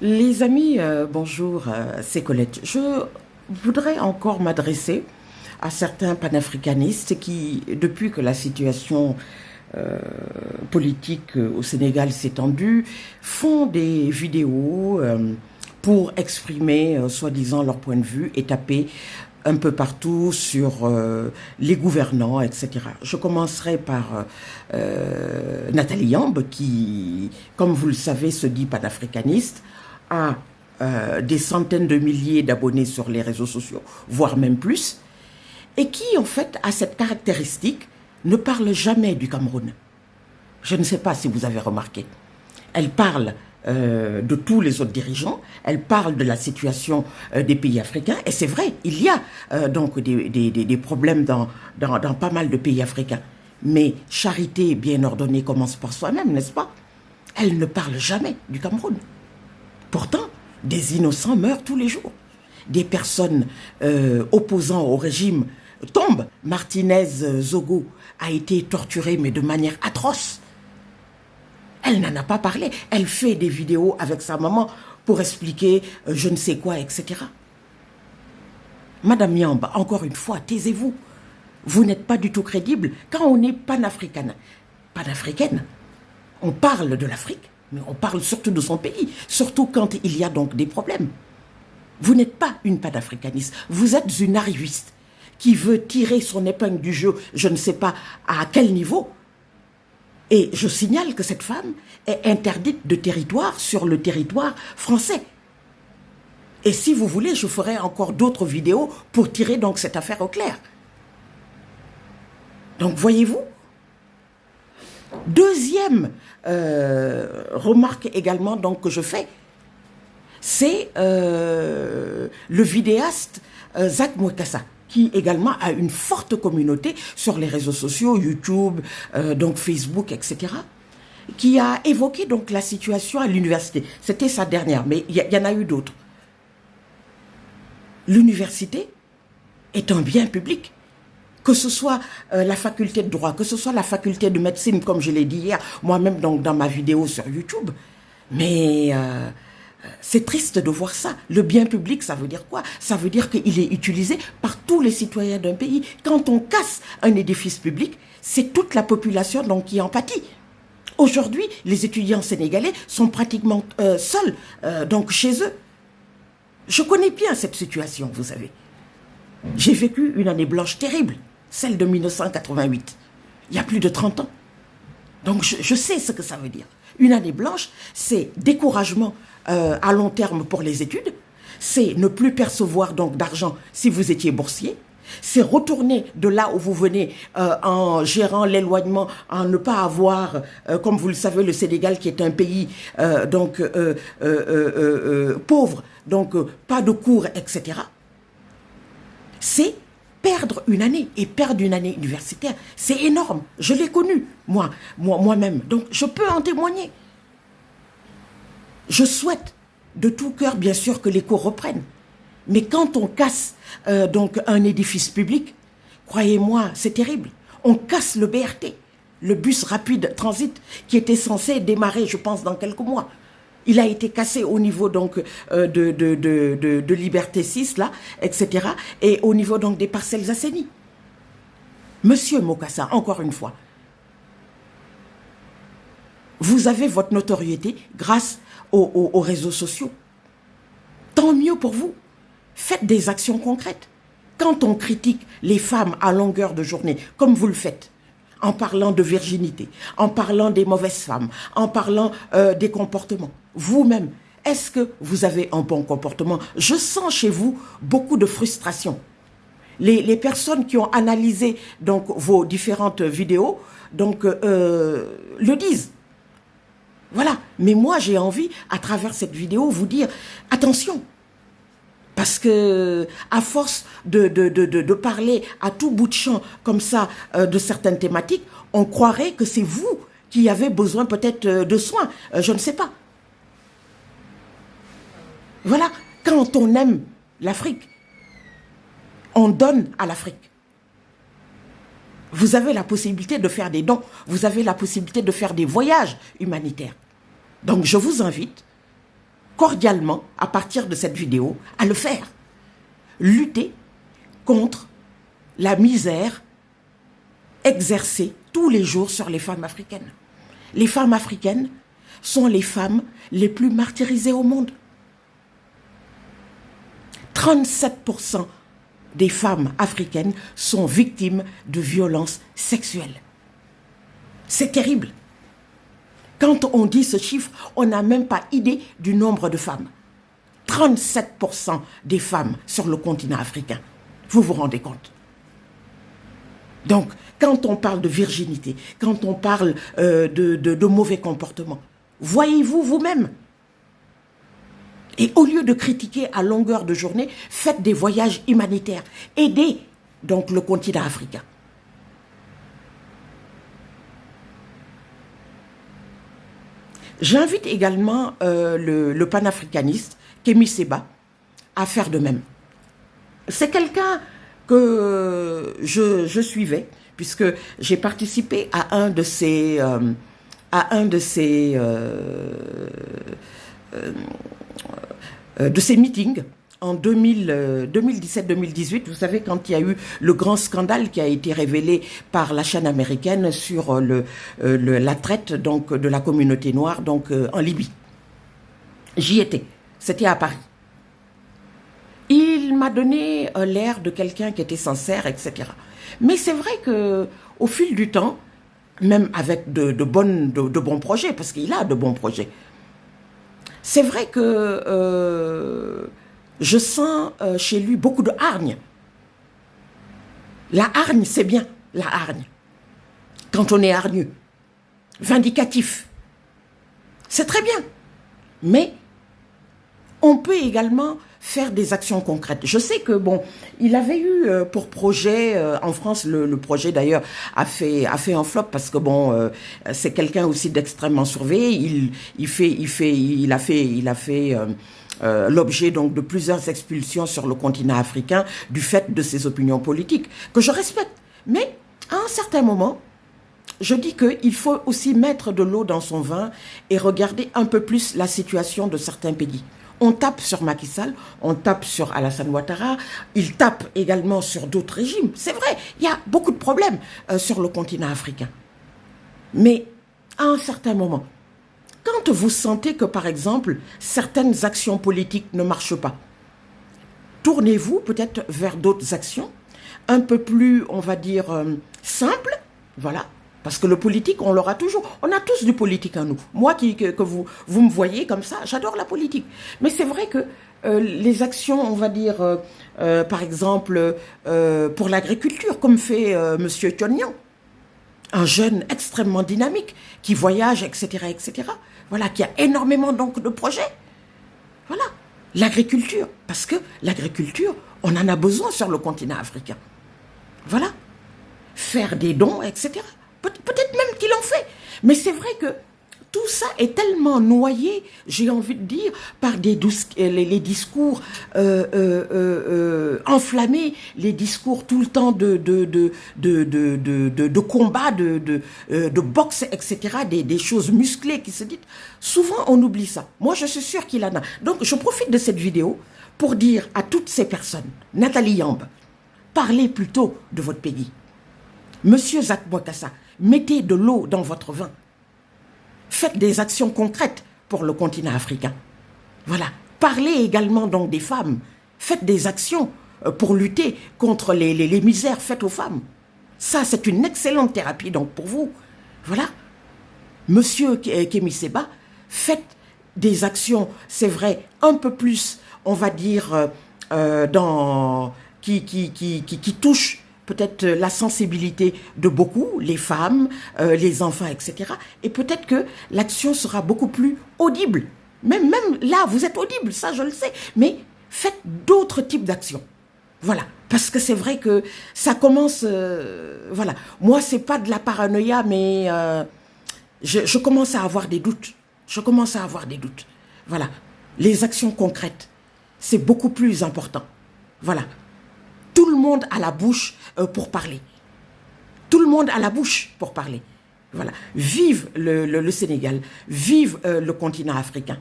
Les amis, bonjour, c'est Colette. Je voudrais encore m'adresser à certains panafricanistes qui, depuis que la situation politique au Sénégal s'est tendue, font des vidéos pour exprimer soi-disant leur point de vue et taper un peu partout sur les gouvernants, etc. Je commencerai par Nathalie Yamb, qui, comme vous le savez, se dit panafricaniste, a des centaines de milliers d'abonnés sur les réseaux sociaux, voire même plus, et qui, en fait, a cette caractéristique, ne parle jamais du Cameroun. Je ne sais pas si vous avez remarqué. Elle parle de tous les autres dirigeants, elle parle de la situation des pays africains, et c'est vrai, il y a donc des problèmes dans pas mal de pays africains. Mais charité bien ordonnée commence par soi-même, n'est-ce pas? Elle ne parle jamais du Cameroun. Pourtant, des innocents meurent tous les jours. Des personnes opposant au régime tombent. Martinez Zogo a été torturé, mais de manière atroce. Elle n'en a pas parlé. Elle fait des vidéos avec sa maman pour expliquer je ne sais quoi, etc. Madame Yamba, encore une fois, taisez-vous. Vous n'êtes pas du tout crédible quand on est panafricaine. Panafricaine, on parle de l'Afrique, mais on parle surtout de son pays, surtout quand il y a donc des problèmes. Vous n'êtes pas une panafricaniste, vous êtes une arriviste qui veut tirer son épingle du jeu, je ne sais pas à quel niveau. Et je signale que cette femme est interdite de territoire sur le territoire français. Et si vous voulez, je ferai encore d'autres vidéos pour tirer donc cette affaire au clair. Donc voyez-vous, deuxième remarque également donc, que je fais, c'est le vidéaste Zach Mwekassa, qui également a une forte communauté sur les réseaux sociaux, YouTube, donc Facebook, etc., qui a évoqué donc la situation à l'université. C'était sa dernière, mais il y en a eu d'autres. L'université est un bien public. Que ce soit la faculté de droit, que ce soit la faculté de médecine, comme je l'ai dit hier, moi-même donc dans ma vidéo sur YouTube. Mais c'est triste de voir ça. Le bien public, ça veut dire quoi? Ça veut dire qu'il est utilisé par tous les citoyens d'un pays. Quand on casse un édifice public, c'est toute la population donc, qui en pâtit. Aujourd'hui, les étudiants sénégalais sont pratiquement seuls donc chez eux. Je connais bien cette situation, vous savez. J'ai vécu une année blanche terrible, celle de 1988, il y a plus de 30 ans. Donc je sais ce que ça veut dire. Une année blanche, c'est découragement à long terme pour les études, c'est ne plus percevoir donc d'argent si vous étiez boursier, c'est retourner de là où vous venez en gérant l'éloignement, en ne pas avoir, comme vous le savez, le Sénégal qui est un pays pauvre, donc pas de cours, etc. C'est perdre une année et perdre une année universitaire, c'est énorme. Je l'ai connu, moi-même. Donc, je peux en témoigner. Je souhaite de tout cœur, bien sûr, que les cours reprennent. Mais quand on casse donc un édifice public, croyez-moi, c'est terrible. On casse le BRT, le bus rapide transit, qui était censé démarrer, je pense, dans quelques mois. Il a été cassé au niveau donc de Liberté 6, là, etc. Et au niveau donc des parcelles assainies. Monsieur Mokassa, encore une fois, vous avez votre notoriété grâce aux réseaux sociaux. Tant mieux pour vous. Faites des actions concrètes. Quand on critique les femmes à longueur de journée, comme vous le faites, en parlant de virginité, en parlant des mauvaises femmes, en parlant des comportements, vous-même, est-ce que vous avez un bon comportement? Je sens chez vous beaucoup de frustration. Les personnes qui ont analysé donc, vos différentes vidéos donc, le disent. Voilà. Mais moi, j'ai envie, à travers cette vidéo, vous dire attention. Parce que, à force de parler à tout bout de champ, comme ça, de certaines thématiques, on croirait que c'est vous qui avez besoin peut-être de soins. Je ne sais pas. Voilà. Quand on aime l'Afrique, on donne à l'Afrique. Vous avez la possibilité de faire des dons. Vous avez la possibilité de faire des voyages humanitaires. Donc, je vous invite cordialement, à partir de cette vidéo, à le faire. Lutter contre la misère exercée tous les jours sur les femmes africaines. Les femmes africaines sont les femmes les plus martyrisées au monde. 37% des femmes africaines sont victimes de violences sexuelles. C'est terrible. Quand on dit ce chiffre, on n'a même pas idée du nombre de femmes. 37% des femmes sur le continent africain. Vous vous rendez compte? Donc, quand on parle de virginité, quand on parle de mauvais comportements, voyez-vous vous-même. Et au lieu de critiquer à longueur de journée, faites des voyages humanitaires. Aidez donc le continent africain. J'invite également le panafricaniste Kémy Séba à faire de même. C'est quelqu'un que je suivais, puisque j'ai participé à un de ces meetings en 2017-2018, vous savez, quand il y a eu le grand scandale qui a été révélé par la chaîne américaine sur la traite donc, de la communauté noire donc, en Libye. J'y étais, c'était à Paris. Il m'a donné l'air de quelqu'un qui était sincère, etc. Mais c'est vrai qu'au fil du temps, même avec de bons projets, parce qu'il a de bons projets, c'est vrai que je sens chez lui beaucoup de hargne. La hargne, c'est bien, la hargne. Quand on est hargneux, vindicatif, c'est très bien. Mais on peut également faire des actions concrètes. Je sais que, bon, il avait eu pour projet, en France, le projet d'ailleurs a fait un flop parce que, bon, c'est quelqu'un aussi d'extrêmement surveillé. Il a fait l'objet donc de plusieurs expulsions sur le continent africain du fait de ses opinions politiques, que je respecte. Mais, à un certain moment, je dis qu'il faut aussi mettre de l'eau dans son vin et regarder un peu plus la situation de certains pays. On tape sur Macky Sall, on tape sur Alassane Ouattara, il tape également sur d'autres régimes. C'est vrai, il y a beaucoup de problèmes sur le continent africain. Mais à un certain moment, quand vous sentez que, par exemple, certaines actions politiques ne marchent pas, tournez-vous peut-être vers d'autres actions, un peu plus, on va dire, simples, voilà. Parce que le politique, on l'aura toujours. On a tous du politique en nous. Moi, que vous me voyez comme ça, j'adore la politique. Mais c'est vrai que les actions, on va dire, par exemple, pour l'agriculture, comme fait M. Tionnian, un jeune extrêmement dynamique, qui voyage, etc., etc., voilà, qui a énormément donc de projets. Voilà. L'agriculture, parce que l'agriculture, on en a besoin sur le continent africain. Voilà. Faire des dons, etc., peut-être même qu'il en fait. Mais c'est vrai que tout ça est tellement noyé, j'ai envie de dire, par les discours enflammés, les discours tout le temps de combat, de boxe, etc., des choses musclées qui se disent. Souvent, on oublie ça. Moi, je suis sûre qu'il en a. Donc, je profite de cette vidéo pour dire à toutes ces personnes, Nathalie Yamb, parlez plutôt de votre pays. Monsieur Zak Bokassa, mettez de l'eau dans votre vin. Faites des actions concrètes pour le continent africain. Voilà. Parlez également donc des femmes. Faites des actions pour lutter contre les misères faites aux femmes. Ça, c'est une excellente thérapie donc pour vous. Voilà. Monsieur Kémy Séba, faites des actions, c'est vrai, un peu plus, on va dire, qui touchent peut-être la sensibilité de beaucoup, les femmes, les enfants, etc. Et peut-être que l'action sera beaucoup plus audible. Même là, vous êtes audible, ça je le sais. Mais faites d'autres types d'actions. Voilà. Parce que c'est vrai que ça commence... voilà. Moi, c'est pas de la paranoïa, mais je commence à avoir des doutes. Je commence à avoir des doutes. Voilà. Les actions concrètes, c'est beaucoup plus important. Voilà. Tout le monde a la bouche pour parler. Tout le monde a la bouche pour parler. Voilà. Vive le Sénégal. Vive le continent africain.